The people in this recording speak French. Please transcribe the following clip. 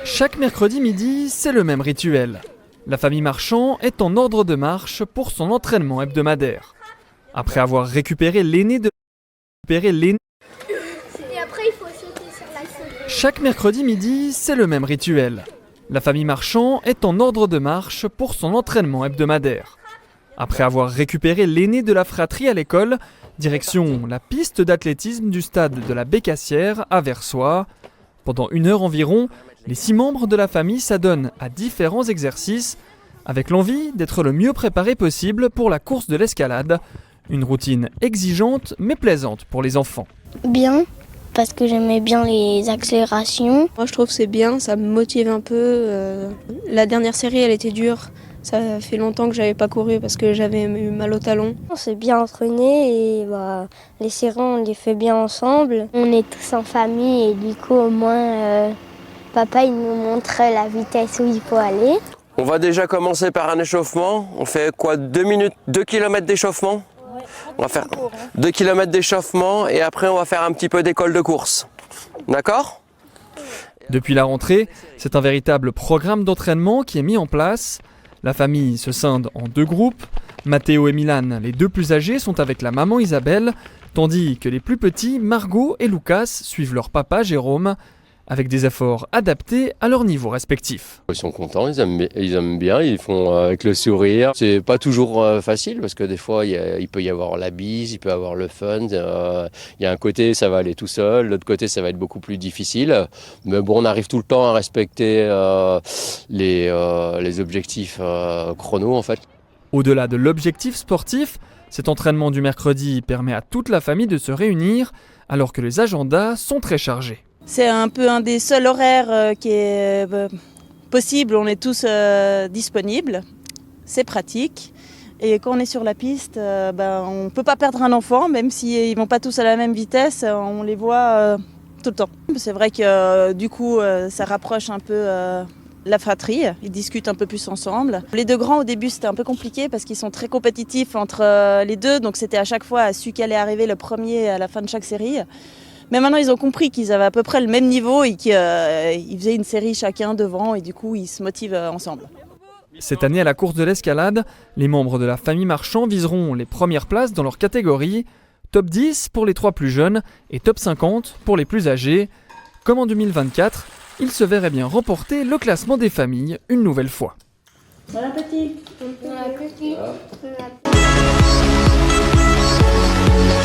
Chaque mercredi midi, c'est le même rituel. La famille Marchand est en ordre de marche pour son entraînement hebdomadaire. Après avoir récupéré l'aîné de Chaque mercredi midi, c'est le même rituel. La famille Marchand est en ordre de marche pour son entraînement hebdomadaire. Après avoir récupéré l'aîné de la fratrie à l'école, direction la piste d'athlétisme du stade de la Bécassière à Versoix. Pendant 1 heure environ, les 6 membres de la famille s'adonnent à différents exercices avec l'envie d'être le mieux préparés possible pour la course de l'escalade. Une routine exigeante mais plaisante pour les enfants. Bien, parce que j'aimais bien les accélérations. Moi je trouve que c'est bien, ça me motive un peu. La dernière série elle était dure, ça fait longtemps que j'avais pas couru parce que j'avais eu mal au talon. On s'est bien entraîné et les séries on les fait bien ensemble. On est tous en famille et du coup au moins papa il nous montre la vitesse où il faut aller. On va déjà commencer par un échauffement. On fait quoi, 2 minutes, 2 km d'échauffement? On va faire 2 km d'échauffement et après on va faire un petit peu d'école de course. D'accord? Depuis la rentrée, c'est un véritable programme d'entraînement qui est mis en place. La famille se scinde en 2 groupes. Matteo et Milan, les 2 plus âgés, sont avec la maman Isabelle, tandis que les plus petits, Margot et Lucas, suivent leur papa Jérôme, avec des efforts adaptés à leur niveau respectif. Ils sont contents, ils aiment bien, ils font avec le sourire. C'est pas toujours facile parce que des fois il peut y avoir la bise, il peut y avoir le fun. Il y a un côté ça va aller tout seul, l'autre côté ça va être beaucoup plus difficile. Mais bon, on arrive tout le temps à respecter les objectifs chrono en fait. Au-delà de l'objectif sportif, cet entraînement du mercredi permet à toute la famille de se réunir alors que les agendas sont très chargés. C'est un peu un des seuls horaires qui est possible, on est tous disponibles, c'est pratique. Et quand on est sur la piste, on ne peut pas perdre un enfant, même s'ils ne vont pas tous à la même vitesse, on les voit tout le temps. C'est vrai que du coup, ça rapproche un peu la fratrie, ils discutent un peu plus ensemble. Les 2 grands au début c'était un peu compliqué parce qu'ils sont très compétitifs entre les 2, donc c'était à chaque fois celui qui allait arriver le premier à la fin de chaque série. Mais maintenant, ils ont compris qu'ils avaient à peu près le même niveau et qu'ils faisaient une série chacun devant et du coup, ils se motivent ensemble. Cette année, à la course de l'escalade, les membres de la famille Marchand viseront les premières places dans leur catégorie, top 10 pour les 3 plus jeunes et top 50 pour les plus âgés. Comme en 2024, ils se verraient bien remporter le classement des familles une nouvelle fois. Bon appétit. Bon appétit.